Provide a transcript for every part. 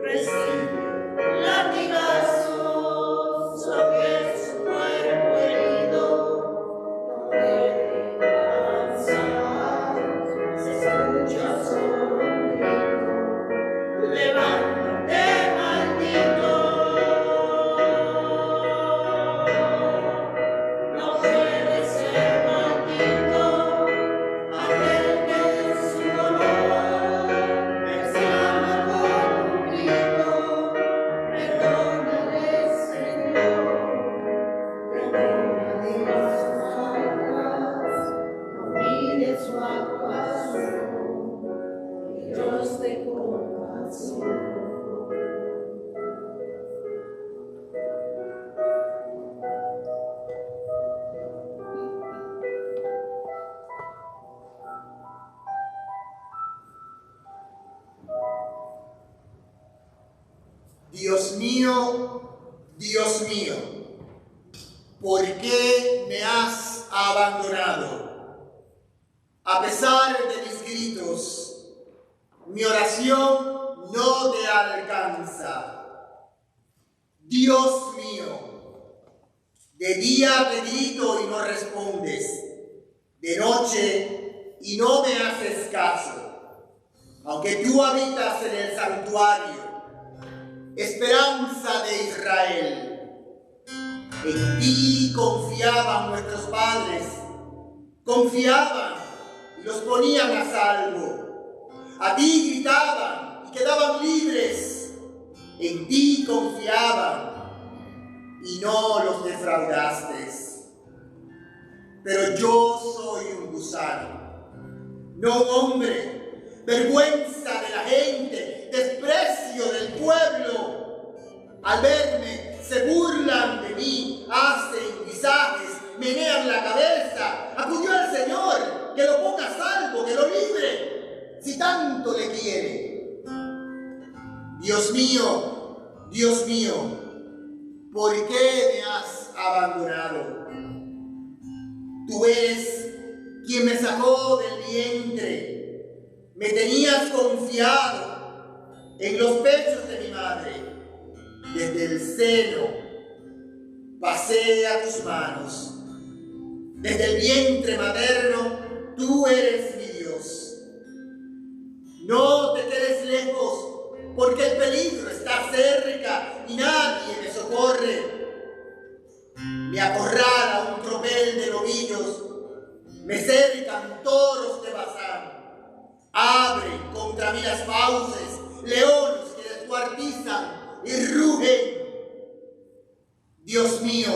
recibe latigazos sobre su cuerpo herido, no puede avanzar, se escucha solo un grito: levántate, maldito. No puede ser maldito aquel que en su dolor exclama con un grito: perdónale, Señor, perdónale sus faltas, no mires su actuación, Dios de compasión. Dios mío, ¿por qué me has abandonado? A pesar de mis gritos, mi oración no te alcanza. Dios mío, de día te grito y no respondes, de noche y no me haces caso. Aunque tú habitas en el santuario, esperanza de Israel, en ti confiaban nuestros padres, confiaban y los ponían a salvo. A ti gritaban y quedaban libres, en ti confiaban y no los defraudaste. Pero yo soy un gusano, no un hombre, vergüenza de la gente, desprecio del pueblo. Al verme se burlan de mí, hacen visajes, menean la cabeza. Acudió al Señor, que lo ponga a salvo, que lo libre, si tanto le quiere. Dios mío, ¿por qué me has abandonado? Tú eres quien me sacó del vientre, me tenías confiado en los pechos de mi madre. Desde el seno pasé a tus manos. Desde el vientre materno, tú eres mi Dios. No te quedes lejos, porque el peligro está cerca y nadie me socorre. Me acorrala un tropel de novillos, me cercan toros de Basán. Abren contra mí las fauces, leones que descuartizan y rugen. Dios mío,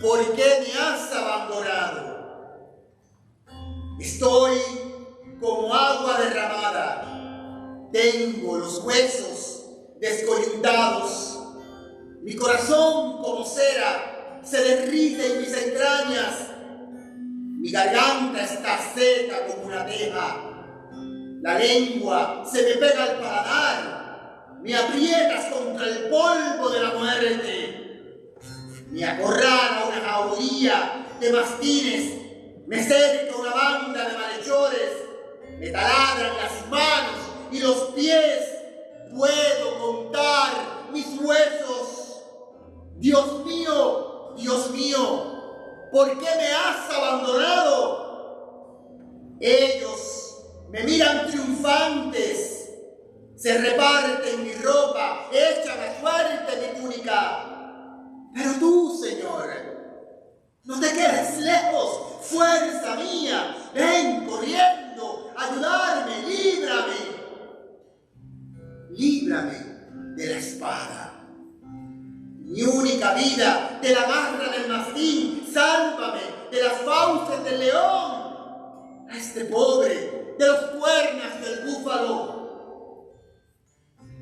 ¿por qué me has abandonado? Estoy como agua derramada, tengo los huesos descoyuntados, mi corazón como cera se derrite en mis entrañas, mi garganta está seca como una teja. La lengua se me pega al paladar, me aprietas contra el polvo de la muerte. Me acorrala una jauría de mastines, me cerca una banda de malhechores, me taladran las manos y los pies, puedo contar mis huesos. Dios mío, ¿por qué me has abandonado? Ellos me miran triunfantes, se reparten mi ropa, echan a suerte mi túnica. Pero tú, Señor, no te quedes lejos, fuerza mía, ven corriendo, ayudarme, líbrame de la espada. Mi única vida de la garra del mastín, sálvame de las fauces del león. A este pobre de los cuernos del búfalo.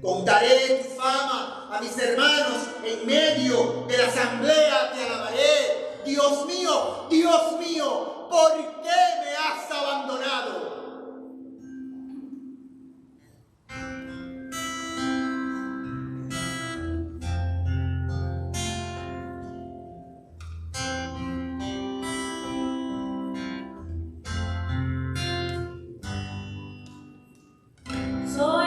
Contaré tu fama a mis hermanos en medio de la asamblea, te alabaré. Dios mío, ¿por qué me has abandonado? Soy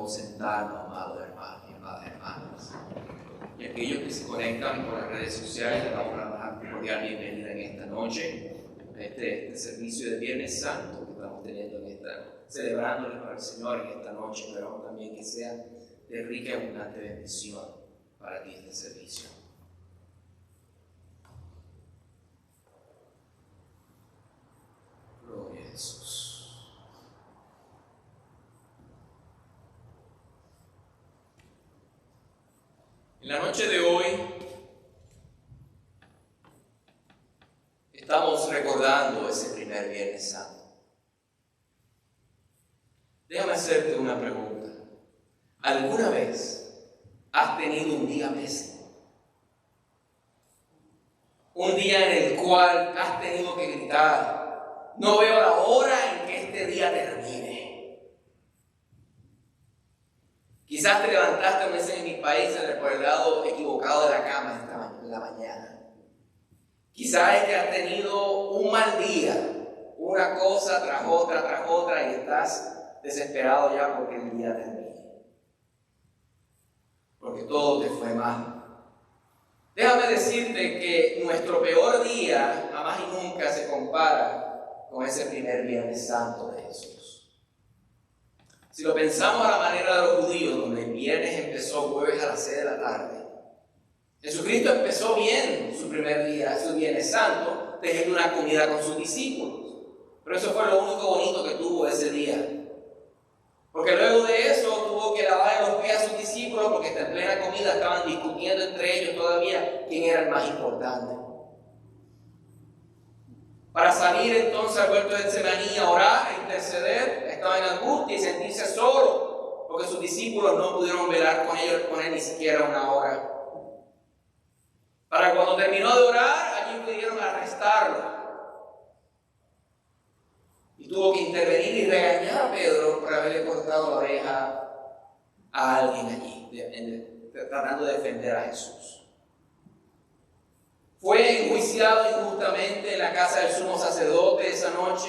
podemos sentarnos, amados hermanos y amadas hermanas. Y aquellos que se conectan por las redes sociales, les damos una más cordial bienvenida en esta noche a este servicio de Viernes Santo que estamos teniendo celebrándole para el Señor en esta noche. Esperamos también que sea de rica y abundante bendición para ti este servicio. Gloria a Jesús. En la noche de hoy estamos recordando ese primer Viernes Santo. Déjame hacerte una pregunta. ¿Alguna vez has tenido un día pésimo? Un día en el cual has tenido que gritar: no veo la hora en que este día termine. Quizás te levantaste, como dicen en mi país, por el lado equivocado de la cama en la mañana. Quizás es que has tenido un mal día, una cosa tras otra, y estás desesperado ya porque el día termine. Porque todo te fue mal. Déjame decirte que nuestro peor día jamás y nunca se compara con ese primer Viernes Santo de Jesús. Si lo pensamos a la manera de los judíos, donde el viernes empezó jueves a las 6 de la tarde, Jesucristo empezó bien su primer día, su Viernes Santo, teniendo una comida con sus discípulos. Pero eso fue lo único bonito que tuvo ese día. Porque luego de eso tuvo que lavar los pies a sus discípulos, porque en plena comida estaban discutiendo entre ellos todavía quién era el más importante. Para salir entonces al huerto de Getsemaní a orar, a interceder, estaba en angustia y sentirse solo, porque sus discípulos no pudieron velar con él ni siquiera una hora. Para cuando terminó de orar, allí pudieron arrestarlo. Y tuvo que intervenir y regañar a Pedro por haberle cortado la oreja a alguien allí, tratando de defender a Jesús. Fue enjuiciado injustamente en la casa del sumo sacerdote esa noche.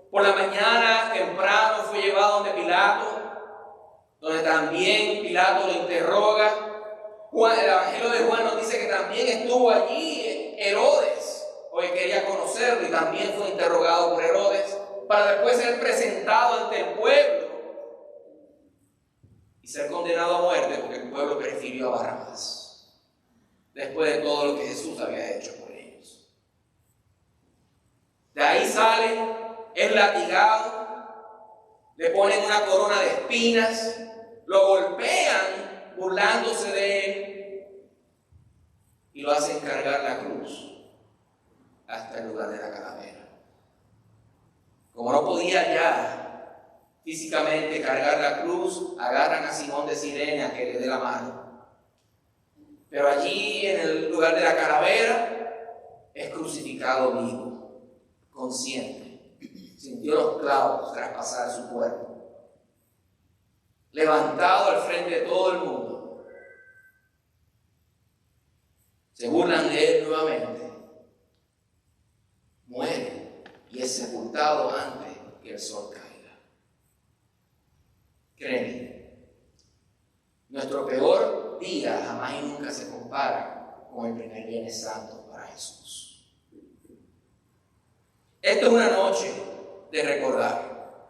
Por la mañana, temprano, fue llevado donde Pilato, donde también Pilato lo interroga. El Evangelio de Juan nos dice que también estuvo allí Herodes, porque quería conocerlo, y también fue interrogado por Herodes, para después ser presentado ante el pueblo y ser condenado a muerte, porque el pueblo prefirió a Barrabás, después de todo lo que Jesús había hecho por ellos. De ahí sale, es latigado, le ponen una corona de espinas, lo golpean burlándose de él y lo hacen cargar la cruz hasta el lugar de la calavera. Como no podía ya físicamente cargar la cruz, agarran a Simón de Cirene a que le dé la mano. Pero allí en el lugar de la calavera es crucificado vivo, consciente. Sintió los clavos traspasar su cuerpo. Levantado al frente de todo el mundo. Se burlan de él nuevamente. Muere y es sepultado antes que el sol caiga. Créeme, nuestro peor día jamás y nunca se compara con el primer Viernes Santo para Jesús. Esto es una noche de recordar.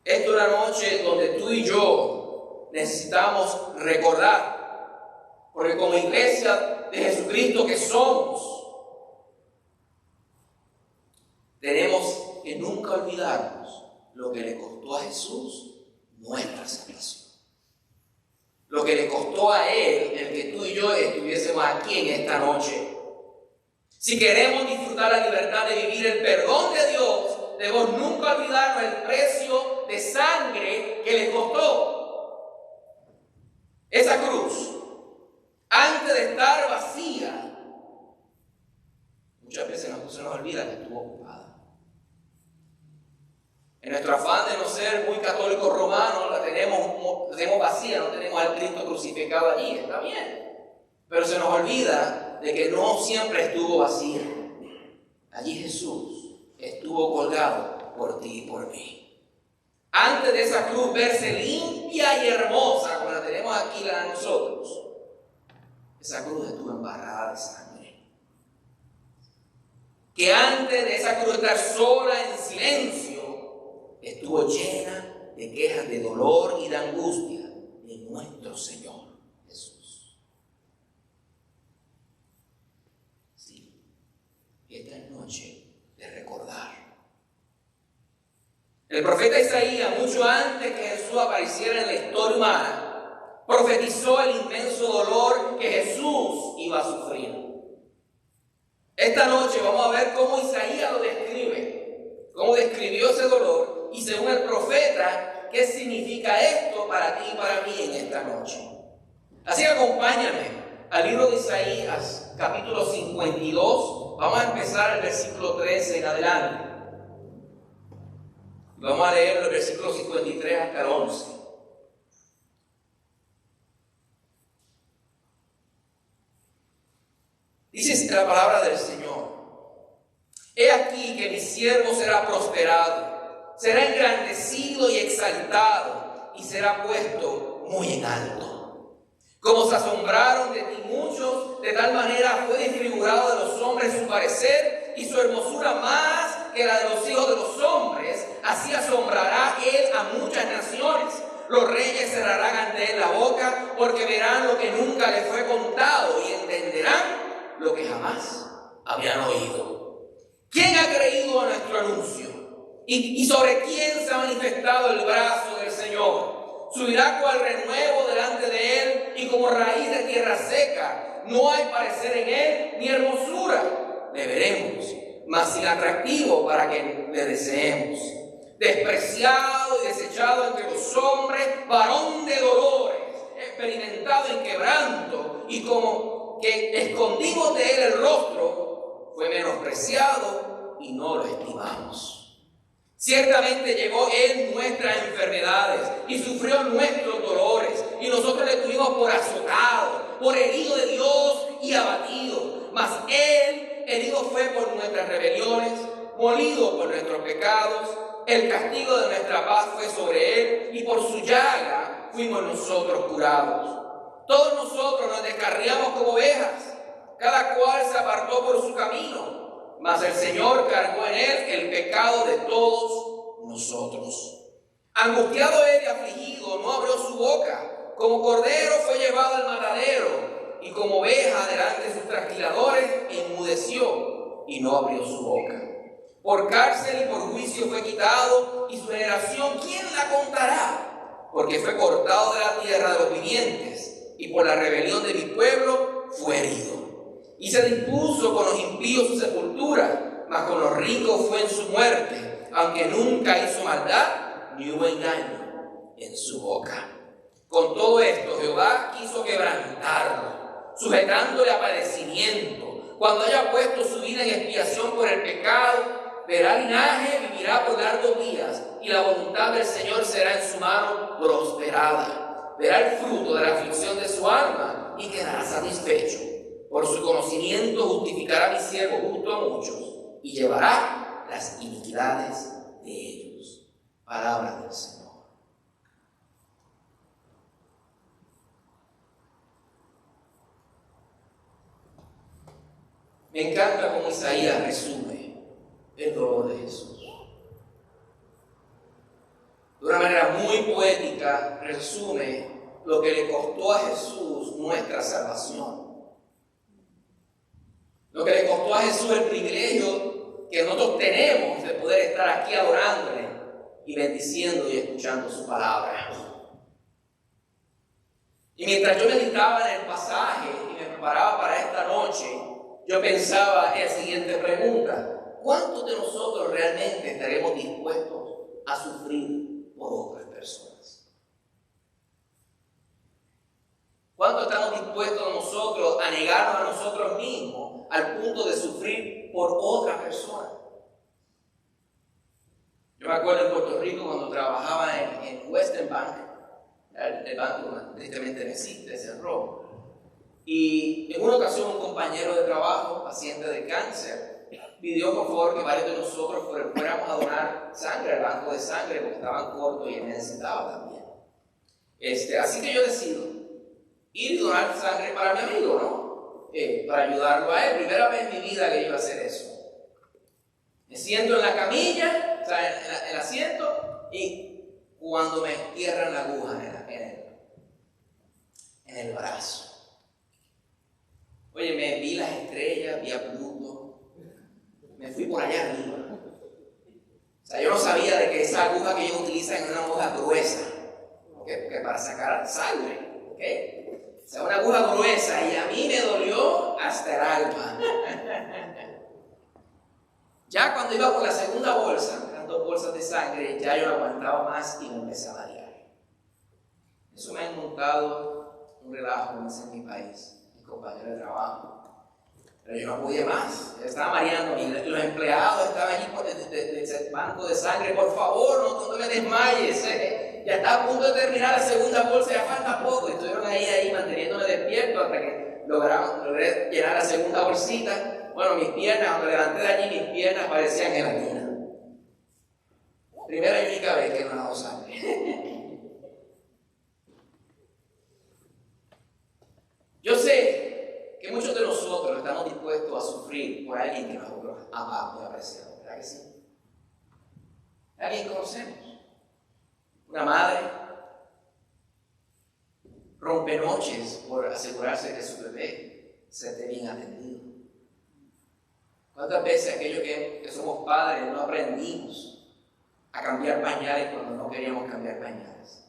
Esto es una noche donde tú y yo necesitamos recordar, porque como iglesia de Jesucristo que somos, tenemos que nunca olvidarnos lo que le costó a Jesús nuestra salvación. Lo que le costó a Él el que tú y yo estuviésemos aquí en esta noche. Si queremos disfrutar la libertad de vivir el perdón de Dios, debemos nunca olvidarnos el precio de sangre que le costó. Esa cruz, antes de estar vacía, muchas veces se nos olvida que estuvo ocupada. En nuestro afán de no ser muy católicos romanos, la tenemos vacía, no tenemos al Cristo crucificado allí, está bien. Pero se nos olvida de que no siempre estuvo vacía. Allí Jesús estuvo colgado por ti y por mí. antes de esa cruz verse limpia y hermosa, como la tenemos aquí la de nosotros, esa cruz estuvo embarrada de sangre. Que antes de esa cruz estar sola en silencio, estuvo llena de quejas de dolor y de angustia de nuestro Señor Jesús. Sí, esta es noche de recordar. El profeta Isaías, mucho antes que Jesús apareciera en la historia humana, profetizó el inmenso dolor que Jesús iba a sufrir. Esta noche vamos a ver cómo Isaías lo describe, cómo describió ese dolor, y según el profeta, qué significa esto para ti y para mí en esta noche. Así que acompáñame al libro de Isaías, capítulo 52. Vamos a empezar el versículo 13 en adelante. Vamos a leer el versículo 53 hasta el 11. Dice la palabra del Señor: He aquí que mi siervo será prosperado, será engrandecido y exaltado, y será puesto muy en alto. Como se asombraron de ti muchos, de tal manera fue desfigurado de los hombres su parecer, y su hermosura más que la de los hijos de los hombres, así asombrará él a muchas naciones. Los reyes cerrarán ante él la boca, porque verán lo que nunca les fue contado, y entenderán lo que jamás habían oído. ¿Quién ha creído a nuestro anuncio? ¿Y sobre quién se ha manifestado el brazo del Señor? Subirá cual renuevo delante de él, y como raíz de tierra seca. No hay parecer en él, ni hermosura. Le veremos, mas sin atractivo para que le deseemos. Despreciado y desechado entre los hombres, varón de dolores, experimentado en quebranto, y como que escondimos de él el rostro, fue menospreciado y no lo estimamos. Ciertamente llevó él nuestras enfermedades y sufrió nuestros dolores, y nosotros le tuvimos por azotado, por herido de Dios y abatido. Mas él herido fue por nuestras rebeliones, molido por nuestros pecados. El castigo de nuestra paz fue sobre él, y por su llaga fuimos nosotros curados. Todos nosotros nos descarriamos como ovejas, cada cual se apartó por su camino, mas el Señor cargó en él el pecado de todos nosotros. Angustiado él y afligido, no abrió su boca. Como cordero fue llevado al matadero, y como oveja delante de sus trasquiladores enmudeció y no abrió su boca. Por cárcel y por juicio fue quitado, y su generación, ¿quién la contará? Porque fue cortado de la tierra de los vivientes, y por la rebelión de mi pueblo fue herido. Y se dispuso con los impíos su sepultura, mas con los ricos fue en su muerte, aunque nunca hizo maldad, ni hubo engaño en su boca. Con todo esto Jehová quiso quebrantarlo, sujetándole a padecimiento. Cuando haya puesto su vida en expiación por el pecado, verá linaje, vivirá por largos días, y la voluntad del Señor será en su mano prosperada. Verá el fruto de la aflicción de su alma y quedará satisfecho. Por su conocimiento justificará mi siervo justo a muchos, y llevará las iniquidades de ellos. Palabra del Señor. Me encanta cómo Isaías resume el dolor de Jesús. De una manera muy poética resume lo que le costó a Jesús nuestra salvación. Lo que le costó a Jesús el privilegio que nosotros tenemos de poder estar aquí adorándole y bendiciendo y escuchando su palabra. Y mientras yo meditaba en el pasaje y me preparaba para esta noche, yo pensaba en la siguiente pregunta: ¿cuántos de nosotros realmente estaremos dispuestos a sufrir por otras personas? ¿Cuánto estamos dispuestos nosotros a negarnos a nosotros mismos al punto de sufrir por otra persona? Yo me acuerdo en Puerto Rico cuando trabajaba en Western Bank, el banco tristemente no existe, cerró. Y en una ocasión un compañero de trabajo, paciente de cáncer, pidió por favor que varios de nosotros fuéramos a donar sangre al banco de sangre porque estaban cortos y él necesitaba también. Así que yo decido ir y donar sangre para mi amigo, ¿no? Para ayudarlo a él. Primera vez en mi vida que iba a hacer eso. Me siento en la camilla, o sea, en el asiento, y cuando me entierran la aguja en el brazo. Oye, me vi las estrellas, vi a Pluto, me fui por allá arriba. O sea, yo no sabía de que esa aguja que ellos utilizan es una aguja gruesa, porque para sacar sangre, ¿ok? O sea, una aguja gruesa, y a mí me dolió hasta el alma. Ya cuando iba por la segunda bolsa, eran 2 bolsas de sangre, ya yo no aguantaba más y me empecé a marear. Eso me ha montado un relajo, como dicen en mi país, mis compañeros de trabajo. Pero yo no podía más, yo estaba mareando. Los empleados estaban allí por el banco de sangre. Por favor, no me desmayes. Ya está a punto de terminar la segunda bolsa, ya falta poco. Y estuvieron ahí manteniéndome despierto hasta que logré llenar la segunda bolsita. Bueno, mis piernas, cuando levanté de allí, mis piernas parecían gelatina. Primera y única vez que no dado sangre. Yo sé que muchos de nosotros estamos dispuestos a sufrir por alguien que nosotros amamos y apreciamos, ¿verdad que sí? Alguien que conocemos. Una madre rompe noches por asegurarse que su bebé se esté bien atendido. ¿Cuántas veces aquellos que somos padres no aprendimos a cambiar pañales cuando no queríamos cambiar pañales?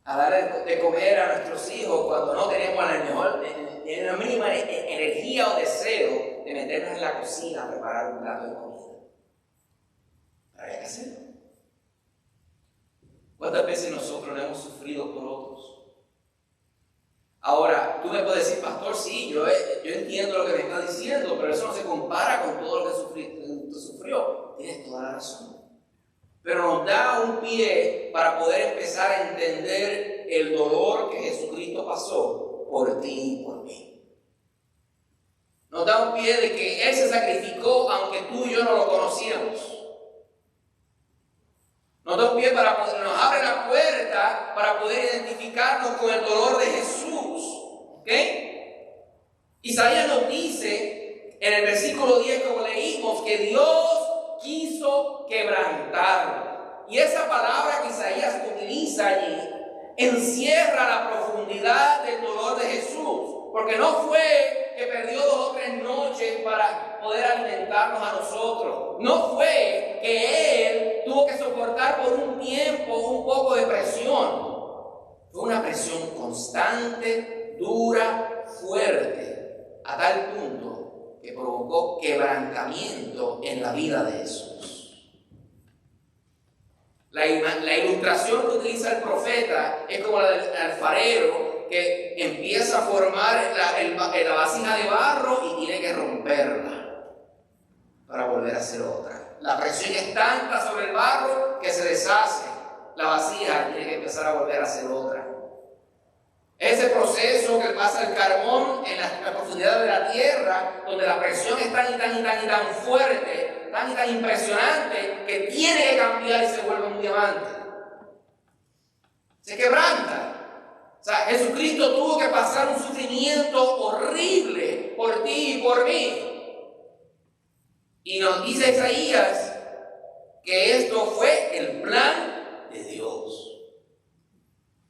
A dar de comer a nuestros hijos cuando no teníamos la mínima energía o deseo de meternos en la cocina a preparar un plato de comida. Pero había que hacerlo. ¿Cuántas veces nosotros no hemos sufrido por otros? Ahora, tú me puedes decir, pastor, sí, yo entiendo lo que me estás diciendo, pero eso no se compara con todo lo que sufrió. Tienes toda la razón. Pero nos da un pie para poder empezar a entender el dolor que Jesucristo pasó por ti y por mí. Nos da un pie de que Él se sacrificó aunque tú y yo no lo conocíamos. Nos da un pie nos abre la puerta para poder identificarnos con el dolor de Jesús. ¿Ok? Isaías nos dice en el versículo 10, como leímos, que Dios quiso quebrantarlo. Y esa palabra que Isaías utiliza allí encierra la profundidad del dolor de Jesús. Porque no fue que perdió 2 o 3 noches para poder alimentarnos a nosotros. No fue que Él tuvo que soportar por un tiempo un poco de presión. Fue una presión constante, dura, fuerte, a tal punto que provocó quebrantamiento en la vida de Jesús. La ilustración que utiliza el profeta es como la del alfarero que empieza a formar la vasija de barro y tiene que romperla para volver a hacer otra. La presión es tanta sobre el barro que se deshace la vasija y tiene que empezar a volver a hacer otra. Ese proceso que pasa el carbón en la profundidad de la tierra, donde la presión es tan fuerte, tan impresionante, que tiene que cambiar y se vuelve un diamante. Se quebranta. O sea, Jesucristo tuvo que pasar un sufrimiento horrible por ti y por mí. Y nos dice Isaías que esto fue el plan de Dios.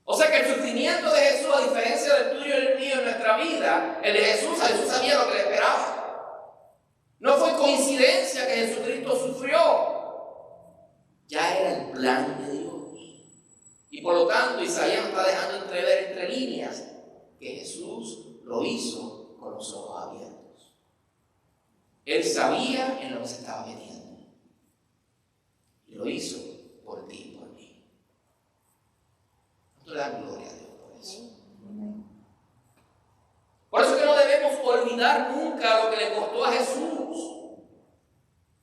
O sea que el sufrimiento de Jesús, a diferencia del tuyo y el mío en nuestra vida, el de Jesús sabía lo que le esperaba. No fue coincidencia que Jesucristo sufrió. Ya era el plan de Dios. Y por lo tanto, Isaías está dejando entrever entre líneas que Jesús lo hizo con los ojos abiertos. Él sabía en lo que se estaba metiendo. Y lo hizo por ti y por mí. No le dan gloria a Dios por eso. Por eso es que no debemos olvidar nunca lo que le costó a Jesús.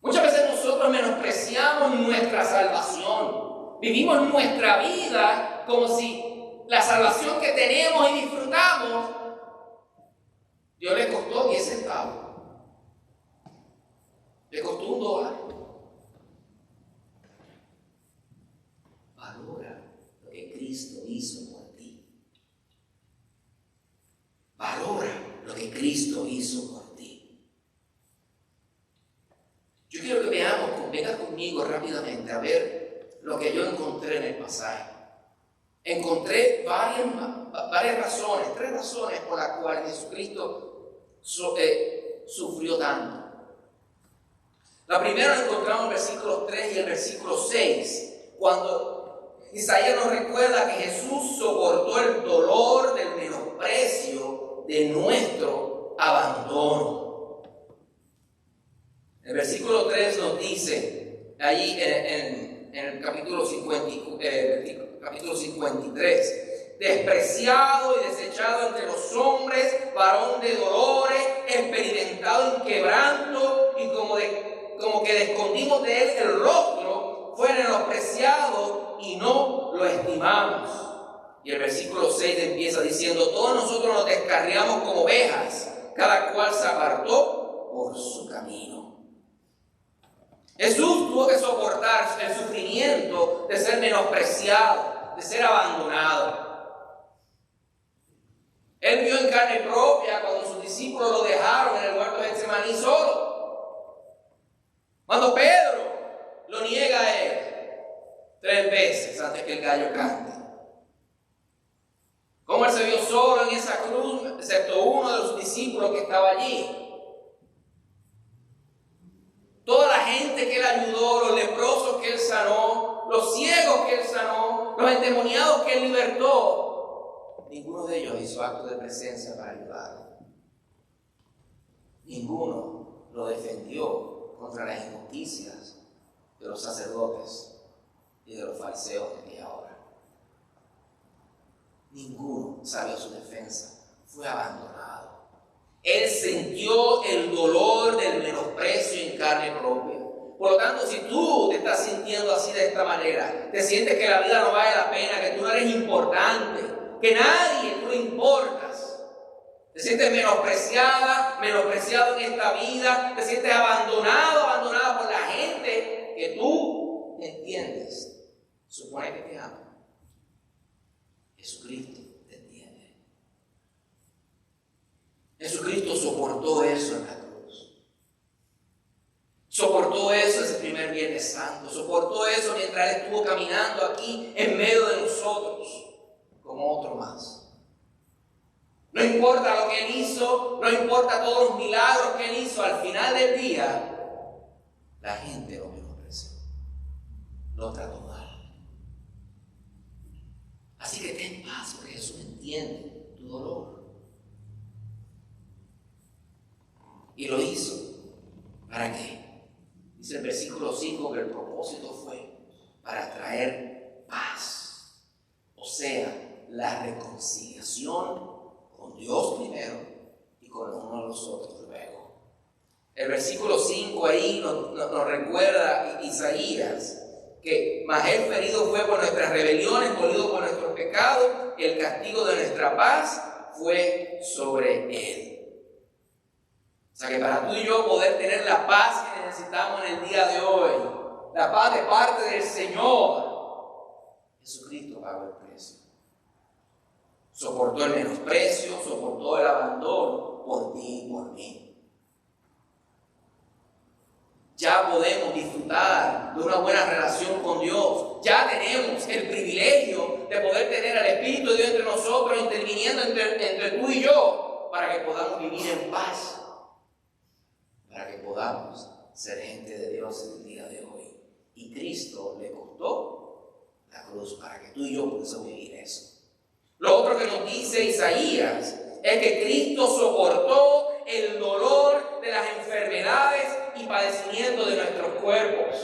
Muchas veces nosotros menospreciamos nuestra salvación. Vivimos nuestra vida como si la salvación que tenemos y disfrutamos Dios le costó 10 centavos. Le costó $1. Valora lo que Cristo hizo por ti. Valora lo que Cristo hizo por ti. Yo quiero que veamos, venga conmigo rápidamente a ver lo que yo encontré en el pasaje. Encontré varias razones, 3 razones por las cuales Jesucristo sufrió tanto. La primera la encontramos en el versículo 3 y el versículo 6, cuando Isaías nos recuerda que Jesús soportó el dolor del menosprecio de nuestro abandono. El versículo 3 nos dice, allí en el capítulo 53, despreciado y desechado entre los hombres, varón de dolores, experimentado en quebranto, y como que escondimos de él el rostro, fue menospreciado y no lo estimamos. Y el versículo 6 empieza diciendo, todos nosotros nos descarriamos como ovejas, cada cual se apartó por su camino. Jesús tuvo que soportar el sufrimiento de ser menospreciado, de ser abandonado. Él vio en carne propia cuando sus discípulos lo dejaron en el huerto de Getsemaní solo. Cuando Pedro lo niega a él 3 veces antes que el gallo cante. Cómo él se vio solo en esa cruz, excepto uno de los discípulos que estaba allí. Toda la gente que él ayudó, los leprosos que él sanó, los ciegos que él sanó, los endemoniados que él libertó, ninguno de ellos hizo acto de presencia para ayudarlo. Ninguno lo defendió contra las injusticias de los sacerdotes y de los fariseos de aquella hora. Ninguno salió a su defensa, fue abandonado. Él sintió el dolor del menosprecio en carne propia. Por lo tanto, si tú te estás sintiendo así de esta manera, te sientes que la vida no vale la pena, que tú no eres importante, que nadie tú importas, te sientes menospreciado en esta vida, te sientes abandonada por la gente que tú entiendes, supone que te ama. Jesucristo te entiende. Jesucristo soportó eso en la cruz. Soportó eso ese primer Viernes Santo. Soportó eso mientras Él estuvo caminando aquí en medio de nosotros, como otro más. No importa lo que Él hizo, no importa todos los milagros que Él hizo, al final del día, la gente lo menospreció, lo trató mal. Así que ten paz, porque Jesús entiende tu dolor. Y lo hizo. ¿Para qué? Dice el versículo 5 que el propósito fue para traer paz. O sea, la reconciliación con Dios primero y con uno de los otros luego. El versículo 5 ahí nos recuerda Isaías que mas Él ferido fue por nuestras rebeliones, molido por nuestros pecados, y el castigo de nuestra paz fue sobre Él. O sea que para tú y yo poder tener la paz que necesitamos en el día de hoy, la paz de parte del Señor, Jesucristo pagó el precio. Soportó el menosprecio, soportó el abandono por ti y por mí. Ya podemos disfrutar de una buena relación con Dios. Ya tenemos el privilegio de poder tener al Espíritu de Dios entre nosotros, interviniendo entre tú y yo, para que podamos vivir en paz, para que podamos ser gente de Dios en el día de hoy. Y Cristo le costó la cruz para que tú y yo pudiésemos vivir eso. Lo otro que nos dice Isaías es que Cristo soportó el dolor de las enfermedades y padecimientos de nuestros cuerpos.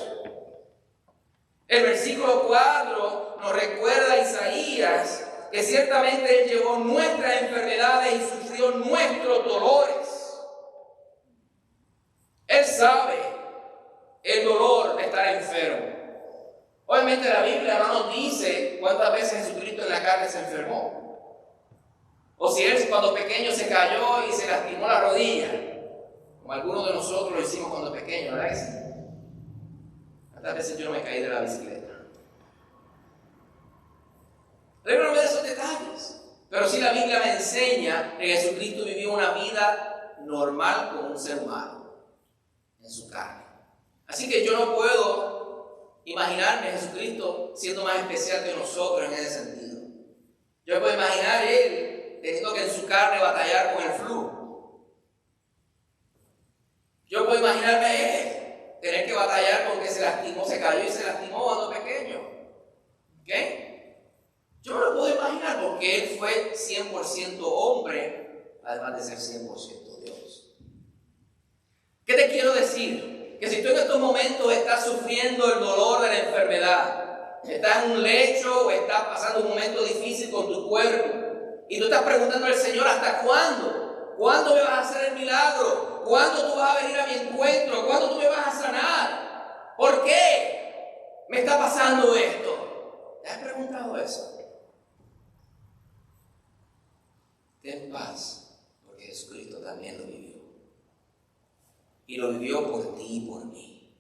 El versículo 4 nos recuerda a Isaías que ciertamente Él llevó nuestras enfermedades y sufrió nuestros dolores. Él sabe el dolor de estar enfermo. Obviamente la Biblia no nos dice cuántas veces Jesucristo en la carne se enfermó. O si él cuando pequeño se cayó y se lastimó la rodilla, como algunos de nosotros lo hicimos cuando pequeños, ¿verdad que sí? Tantas veces yo no me caí de la bicicleta. Líbrame de esos detalles. Pero sí la Biblia me enseña que Jesucristo vivió una vida normal como un ser humano, en su carne. Así que yo no puedo imaginarme a Jesucristo siendo más especial que nosotros en ese sentido. Yo me puedo imaginar a él teniendo que en su carne batallar con el flu. Yo puedo imaginarme a él tener que batallar con que se lastimó, se cayó y se lastimó cuando pequeño. ¿Ok? Yo me lo puedo imaginar porque él fue 100% hombre, además de ser 100% Dios. ¿Qué te quiero decir? Que si tú en estos momentos estás sufriendo el dolor de la enfermedad, estás en un lecho o estás pasando un momento difícil con tu cuerpo, y tú estás preguntando al Señor, ¿hasta cuándo? ¿Cuándo me vas a hacer el milagro? ¿Cuándo tú vas a venir a mi encuentro? ¿Cuándo tú me vas a sanar? ¿Por qué me está pasando esto? ¿Te has preguntado eso? Ten paz, porque Jesucristo también lo vivió. Y lo vivió por ti y por mí.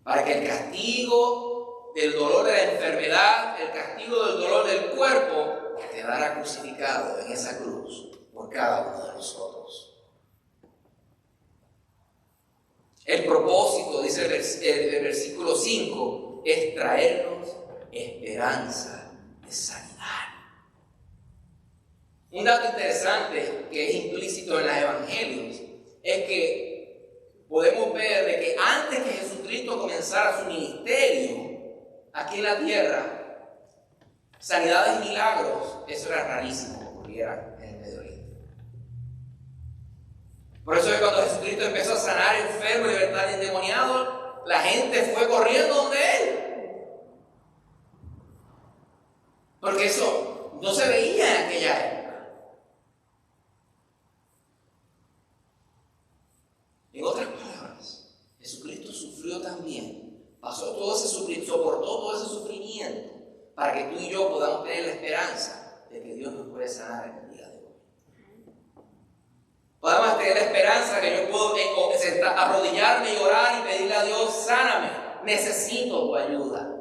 Para que el castigo del dolor de la enfermedad, el castigo del dolor del cuerpo, quedara crucificado en esa cruz por cada uno de nosotros. El propósito, dice el versículo 5, es traernos esperanza de sanidad. Un dato interesante que es implícito en los evangelios es que podemos ver de que antes que Jesucristo comenzara su ministerio aquí en la tierra, sanidades y milagros, eso era rarísimo que ocurriera en el Medio Oriente. Por eso es que cuando Jesucristo empezó a sanar enfermos, libertar endemoniados, la gente fue corriendo donde él. Porque eso no se veía en aquella época. En otras palabras, Jesucristo sufrió también, soportó todo ese sufrimiento para que tú y yo podamos tener la esperanza de que Dios nos puede sanar en el día de hoy. Podamos tener la esperanza que yo puedo arrodillarme y orar y pedirle a Dios, sáname, necesito tu ayuda.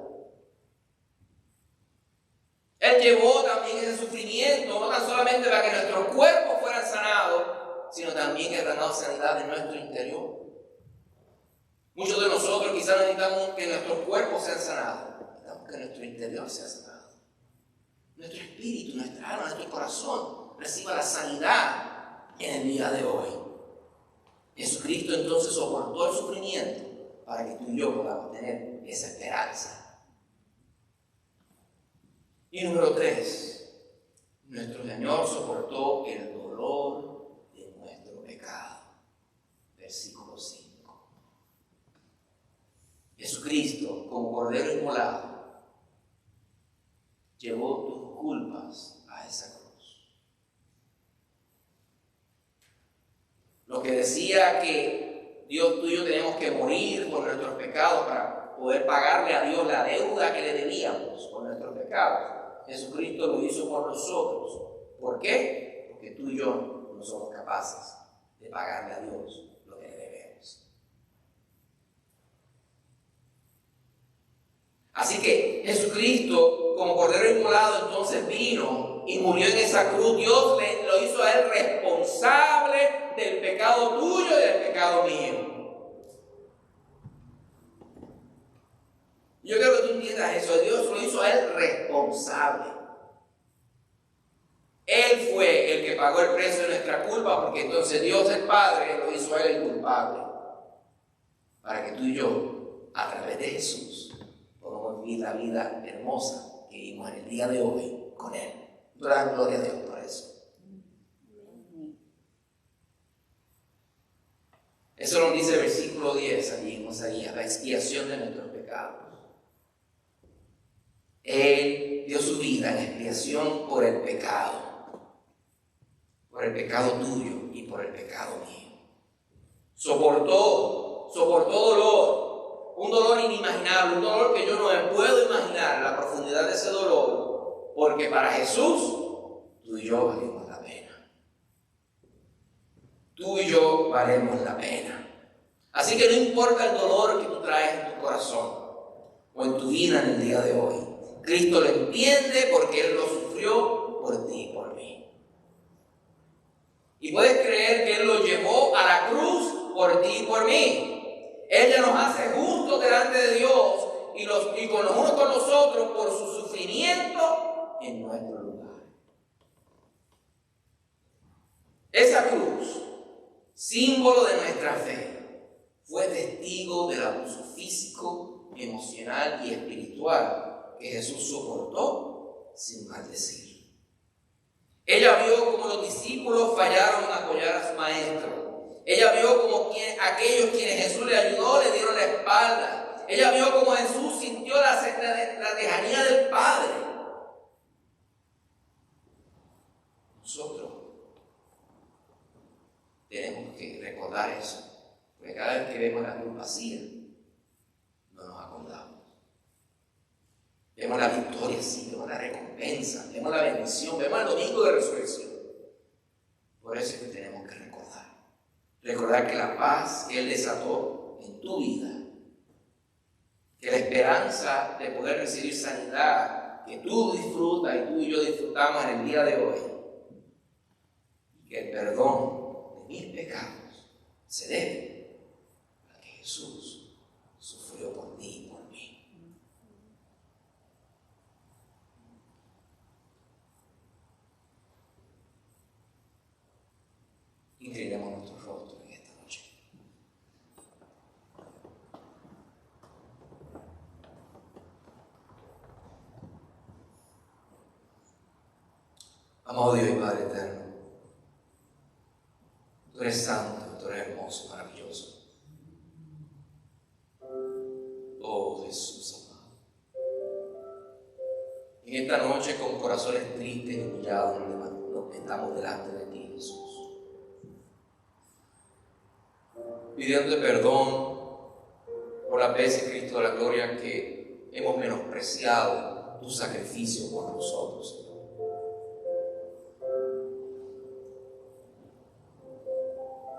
Él llevó también ese sufrimiento, no tan solamente para que nuestros cuerpos fueran sanados, sino también que tratado sanidad en nuestro interior. Muchos de nosotros quizás necesitamos que nuestros cuerpos sean sanados, necesitamos que nuestro interior sea sanado. Nuestro espíritu, nuestra alma, nuestro corazón reciba la sanidad en el día de hoy. Jesucristo entonces soportó el sufrimiento para que tú y yo podamos tener esa esperanza. Y número 3, nuestro Señor soportó el dolor de nuestro pecado. Versículo 5. Jesucristo, como Cordero inmolado, llevó tus culpas a esa cruz. Lo que decía que Dios tú y yo tenemos que morir por nuestros pecados para poder pagarle a Dios la deuda que le debíamos por nuestros pecados. Jesucristo lo hizo por nosotros. ¿Por qué? Porque tú y yo no somos capaces de pagarle a Dios lo que le debemos. Así que Jesucristo, como Cordero inmolado, entonces vino y murió en esa cruz. Dios lo hizo a él responsable del pecado tuyo y del pecado mío. Yo quiero que tú entiendas eso. Dios lo hizo a él responsable. Él fue el que pagó el precio de nuestra culpa, porque entonces Dios el Padre lo hizo a él el culpable. Para que tú y yo, a través de Jesús, podamos vivir la vida hermosa que vivimos en el día de hoy con él. Toda la gloria a Dios por eso. Eso nos dice el versículo 10 allí en Isaías, la expiación de nuestros pecados. Él dio su vida en expiación por el pecado tuyo y por el pecado mío. Soportó dolor, un dolor inimaginable, un dolor que yo no me puedo imaginar la profundidad de ese dolor, porque para Jesús tú y yo valemos la pena. Tú y yo valemos la pena. Así que no importa el dolor que tú traes en tu corazón o en tu vida en el día de hoy, Cristo lo entiende porque Él lo sufrió por ti y por mí. Y puedes creer que Él lo llevó a la cruz por ti y por mí. Él ya nos hace justos delante de Dios y con los unos con nosotros por su sufrimiento en nuestro lugar. Esa cruz, símbolo de nuestra fe, fue testigo del abuso físico, emocional y espiritual que Jesús soportó sin maldecir. Ella vio cómo los discípulos fallaron en apoyar a su maestro. Ella vio cómo aquellos quienes Jesús le ayudó le dieron la espalda. Ella vio cómo Jesús sintió la lejanía del Padre. Nosotros tenemos que recordar eso, porque cada vez que vemos la cruz vacía, no nos acordamos. Vemos la victoria, sí, vemos la recompensa, vemos la bendición, vemos el domingo de resurrección. Por eso es que tenemos que recordar que la paz que Él desató en tu vida, que la esperanza de poder recibir sanidad que tú disfrutas y tú y yo disfrutamos en el día de hoy, y que el perdón de mis pecados se debe a que Jesús sufrió por ti y por mí. Inclinemos nuestro rostro en esta noche. Amado Dios y Padre eterno, tú eres santo, tú eres hermoso, maravilloso. Oh Jesús amado. En esta noche, con corazones tristes y humillados, nos estamos delante de ti, Jesús, pidiéndote perdón por las veces, Cristo de la gloria, que hemos menospreciado tu sacrificio por nosotros, Señor.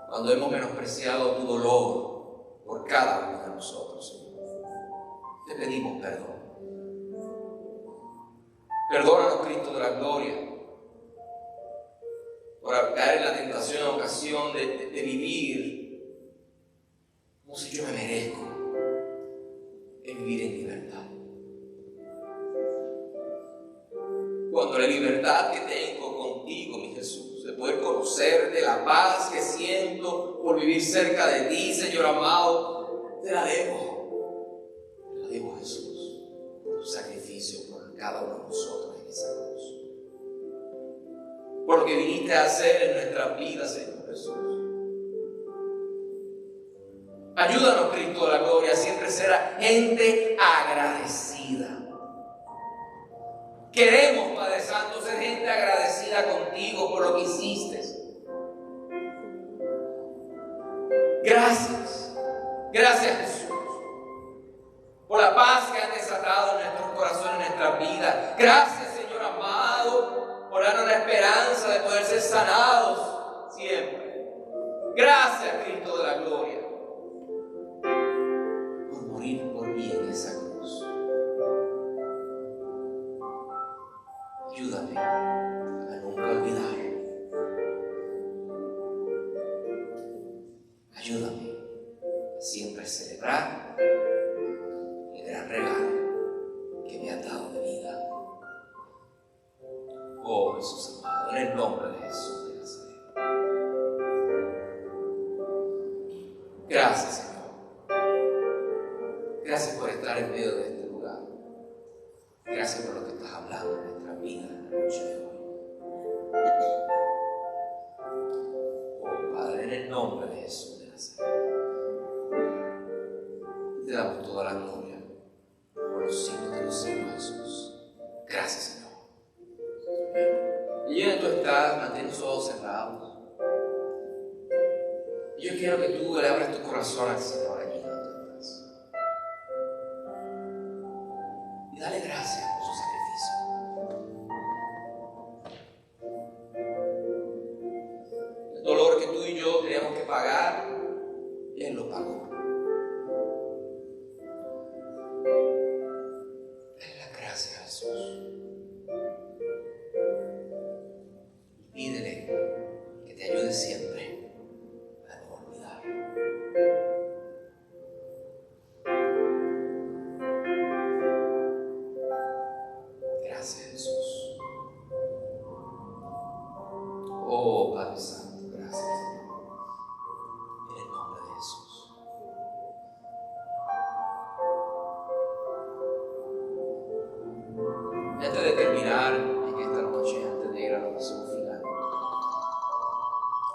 Cuando hemos menospreciado tu dolor por cada uno de nosotros, Señor, te pedimos perdón. Perdónanos, Cristo de la gloria, por caer en la tentación en ocasión de vivir como si yo me merezco, en vivir en libertad. Cuando la libertad que tengo contigo, mi Jesús, de poder conocerte, la paz que siento por vivir cerca de ti, Señor amado, te la debo. Te la debo, Jesús, por tu sacrificio por cada uno de nosotros en esa cruz. Por lo que viniste a hacer en nuestras vidas, Señor Jesús. Ayúdanos, Cristo de la gloria, a siempre ser gente agradecida. Queremos, Padre Santo, ser gente agradecida contigo por lo que hiciste. Gracias. Gracias, Jesús, por la paz que has desatado en nuestros corazones, en nuestras vidas. Gracias, Señor amado, por darnos la esperanza de poder ser sanados siempre. Gracias, Cristo de la gloria, por morir por mí en esa cruz. Ayúdame a nunca olvidar. Ayúdame a siempre celebrar el gran regalo que me ha dado de vida. Oh Jesús amado, en el nombre de Jesús de Nazaret. Gracias, Señor. Gracias por estar en medio de este lugar. Gracias por lo que estás hablando en nuestra vida en la noche de hoy. Oh Padre, en el nombre de Jesús de Nazaret, te damos toda la gloria por los siglos de los siglos, Jesús. Gracias, Señor. Y donde tú estás, mantén tus ojos cerrados. Y yo quiero que tú le abras tu corazón al Señor allí donde tú estás. Y dale gracias por su sacrificio. Padre Santo, gracias, Señor. En el nombre de Jesús. Antes de terminar en esta noche, antes de ir a la oración final,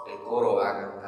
el coro va a cantar.